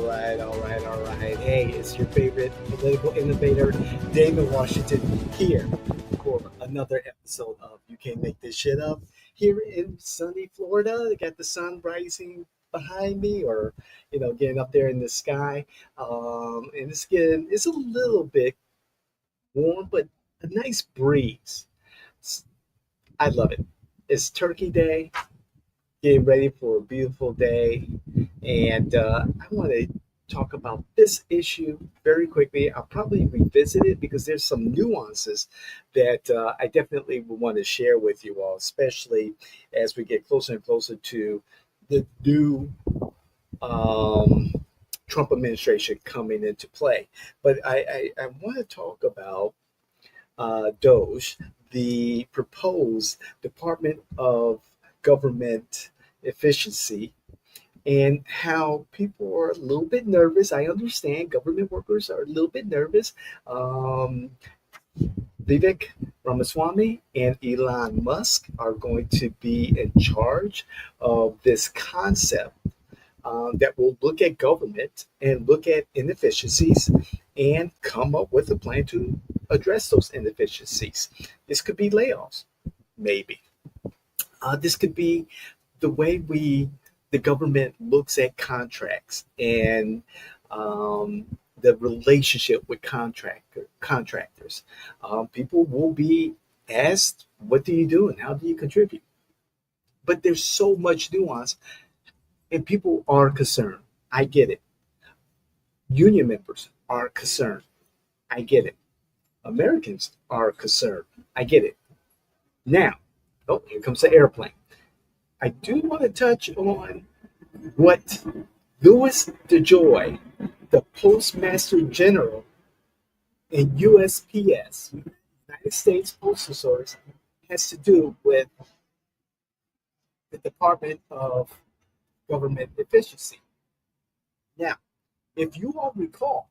All right. Hey, it's your favorite political innovator, David Washington, here for another episode of You Can't Make This Shit Up. Here in sunny Florida, got the sun rising behind me, or getting up there in the sky. And it's a little bit warm, but a nice breeze. I love it. It's Turkey Day, getting ready for a beautiful day. And I want to talk about this issue very quickly. I'll probably revisit it because there's some nuances that I definitely would want to share with you all, especially as we get closer and closer to the new um, Trump administration coming into play. But I want to talk about DOGE, the proposed Department of Government Efficiency, and how people are a little bit nervous. I understand government workers are a little bit nervous. Um, Vivek Ramaswamy and Elon Musk are going to be in charge of this concept that will look at government and look at inefficiencies and come up with a plan to address those inefficiencies. This could be layoffs, maybe. This could be the way the government looks at contracts and the relationship with contractors. People will be asked, "What do you do and how do you contribute?" But there's so much nuance, and people are concerned. I get it. Union members are concerned. I get it. Americans are concerned. I get it. Now, oh, here comes the airplane. I do want to touch on what Louis DeJoy, the Postmaster General in USPS, United States Postal Service, has to do with the Department of Government Efficiency. Now, if you all recall,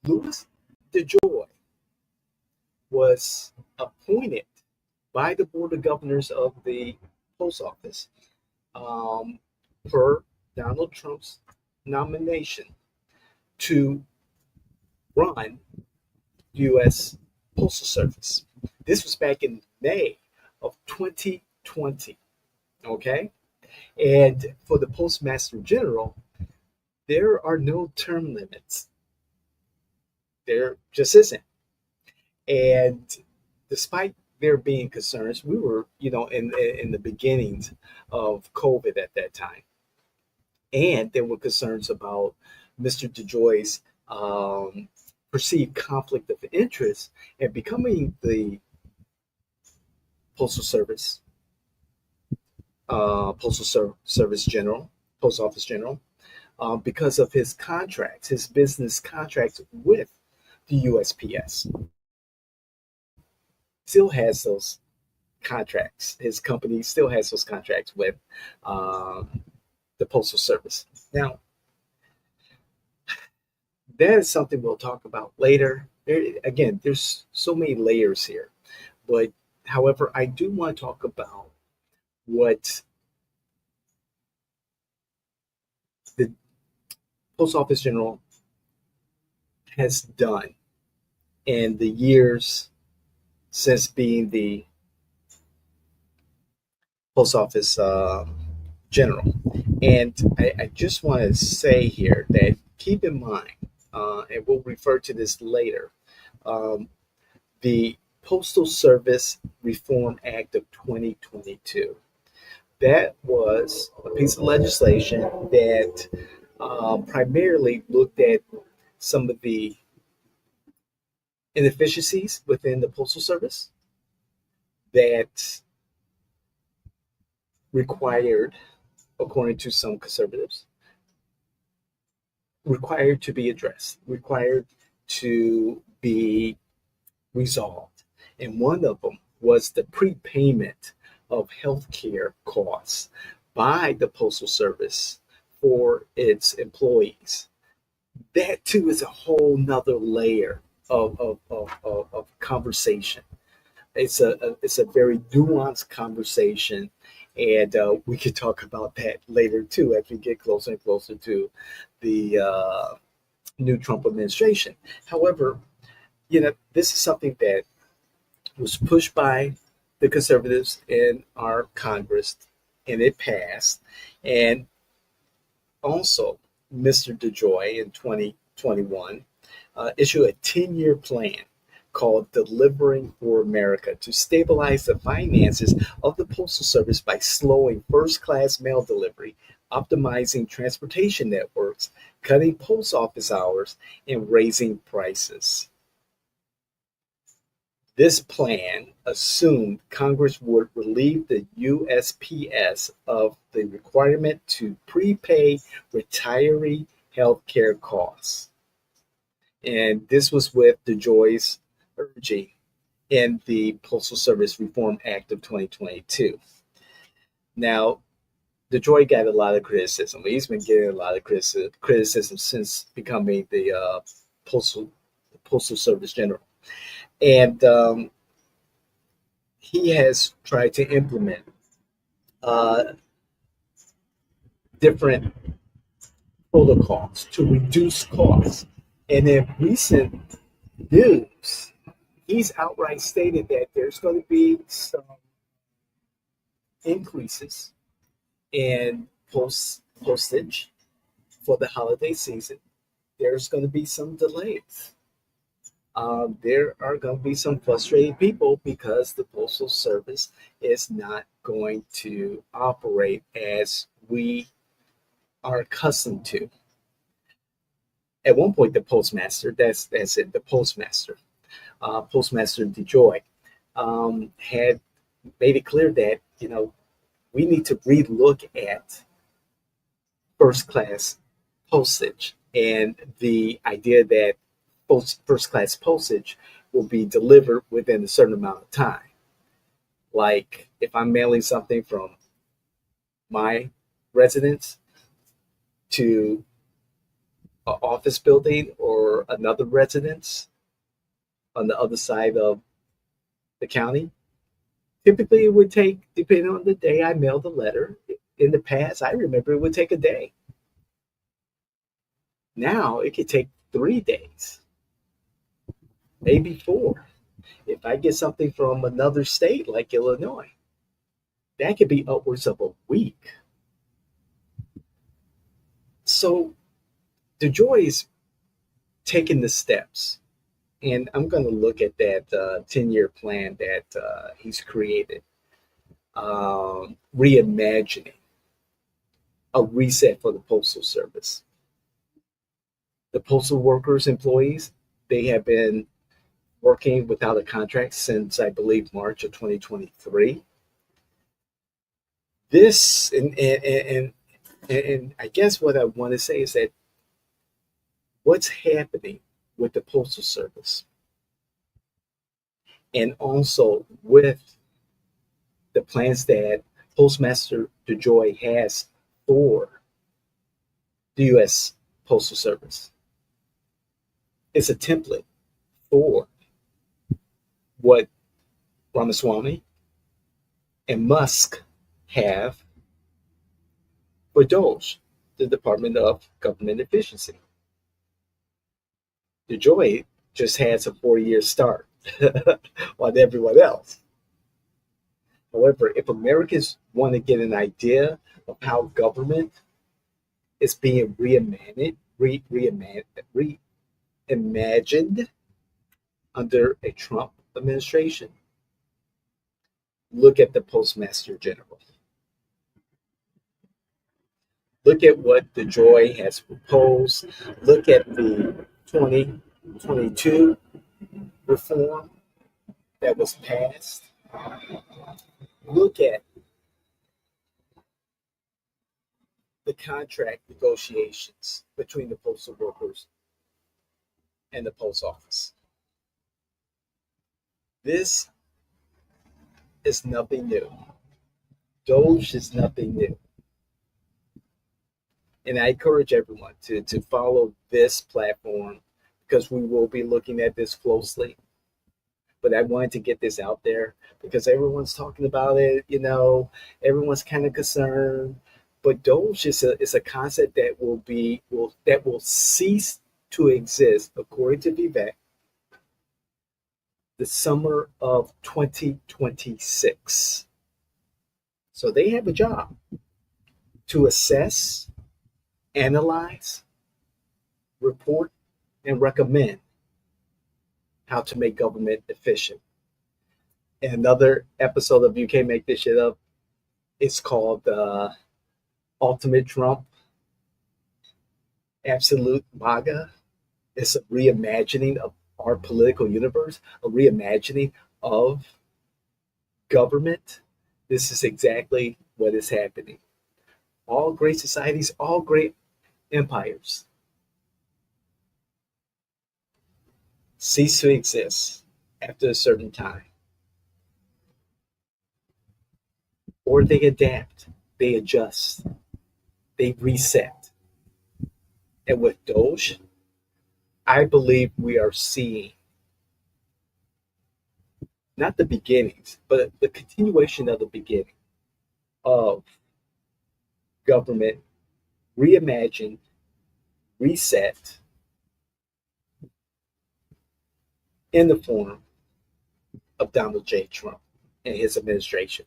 Louis DeJoy was appointed by the Board of Governors of the Post Office per Donald Trump's nomination to run U.S. Postal Service. This was back in May of 2020. Okay? And for the Postmaster General, there are no term limits. There just isn't. And despite there being concerns, we were, in the beginnings of COVID at that time. And there were concerns about Mr. DeJoy's perceived conflict of interest and becoming the Postal Service, Service General, Post Office General, because of his contracts, his business contracts with the USPS. Still has those contracts. His company still has those contracts with the Postal Service. Now, that is something we'll talk about later. Again, there's so many layers here. But however, I do want to talk about what the Post Office General has done in the years since being the Post Office General. And I just want to say here that keep in mind, and we'll refer to this later, the Postal Service Reform Act of 2022. That was a piece of legislation that primarily looked at some of the inefficiencies within the Postal Service that required, according to some conservatives, required to be addressed, required to be resolved. And one of them was the prepayment of healthcare costs by the Postal Service for its employees. That too is a whole nother layer of conversation. It's a very nuanced conversation, And we could talk about that later too as we get closer and closer to the new Trump administration. However, this is something that was pushed by the conservatives in our Congress, and it passed. And also, Mr. DeJoy in 2021 issued a 10-year plan called Delivering for America to stabilize the finances of the Postal Service by slowing first class mail delivery, optimizing transportation networks, cutting post office hours, and raising prices. This plan assumed Congress would relieve the USPS of the requirement to prepay retiree health care costs. And this was with DeJoy's urging in the Postal Service Reform Act of 2022. Now, DeJoy got a lot of criticism. He's been getting a lot of criticism since becoming the Postal Service General. And he has tried to implement uh, different protocols to reduce costs. And in recent news, he's outright stated that there's going to be some increases in postage for the holiday season. There's going to be some delays. There are going to be some frustrated people because the Postal Service is not going to operate as we are accustomed to. At one point, the postmaster, that's it, the postmaster, Postmaster DeJoy, had made it clear that, we need to relook at first class postage and the idea that first class postage will be delivered within a certain amount of time. Like if I'm mailing something from my residence to an office building or another residence on the other side of the county, typically it would take, depending on the day I mailed the letter, in the past, I remember it would take a day. Now it could take 3 days, maybe 4. If I get something from another state like Illinois, that could be upwards of a week. So DeJoy is taking the steps, and I'm going to look at that 10-year plan that he's created, reimagining a reset for the Postal Service. The postal workers, employees, they have been working without a contract since, I believe, March of 2023. This, and I guess what I want to say is that what's happening with the Postal Service and also with the plans that Postmaster DeJoy has for the U.S. Postal Service is a template for what Ramaswamy and Musk have for DOGE, the Department of Government Efficiency. DeJoy just has a 4-year start on everyone else. However, if Americans want to get an idea of how government is being reimagined under a Trump administration, look at the Postmaster General. Look at what DeJoy has proposed. Look at the 2022 reform that was passed. Look at the contract negotiations between the postal workers and the post office. This is nothing new. DOGE is nothing new. And I encourage everyone to follow this platform because we will be looking at this closely. but I wanted to get this out there because everyone's talking about it. Everyone's kind of concerned. But Doge is a concept that will cease to exist, according to Vivek, the summer of 2026. So they have a job to assess, analyze, report, and recommend how to make government efficient. And another episode of You Can't Make This Shit Up is called Ultimate Trump, Absolute MAGA. It's a reimagining of our political universe, a reimagining of government. This is exactly what is happening. All great societies, all great empires cease to exist after a certain time. Or they adapt, they adjust, they reset. And with Doge, I believe we are seeing not the beginnings, but the continuation of the beginning of government reimagined, reset in the form of Donald J. Trump and his administration.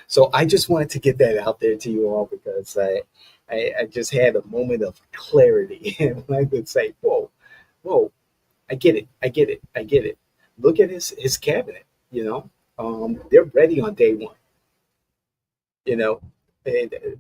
So I just wanted to get that out there to you all because I just had a moment of clarity and I could say, whoa, I get it. Look at his cabinet, they're ready on day one, and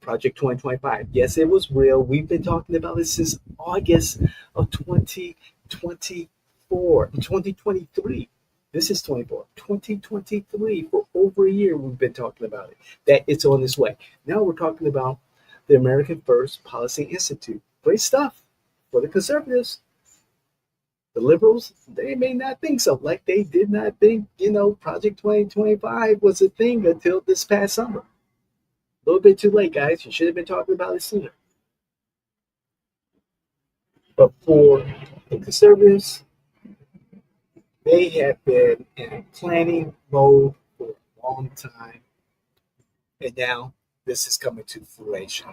Project 2025. Yes, it was real. We've been talking about it since August of 2023. This is 2023. For over a year, we've been talking about it, that it's on its way. Now we're talking about the American First Policy Institute. Great stuff for the conservatives. The liberals, they may not think so. Like they did not think, Project 2025 was a thing until this past summer. A little bit too late, guys. You should have been talking about it sooner. But for the conservatives, they have been in planning mode for a long time. And now this is coming to fruition.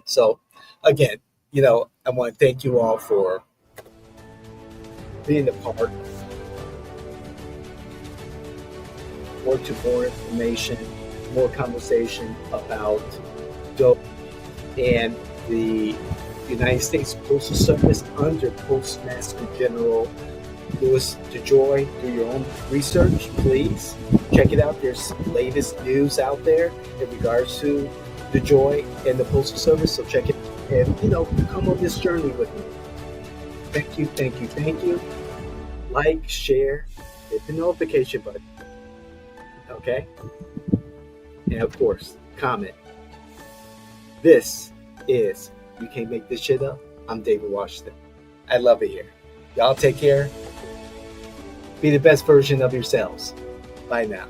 So, again, I want to thank you all for being a part. More information, more conversation about D.O.G.E and the United States Postal Service under Postmaster General Louis DeJoy. Do your own research, please. Check it out. There's latest news out there in regards to DeJoy and the Postal Service. So check it and, come on this journey with me. Thank you. Like, share, hit the notification button. Okay? And of course, comment. This is You Can't Make This Shit Up. I'm David Washington. I love it here. Y'all take care. Be the best version of yourselves. Bye now.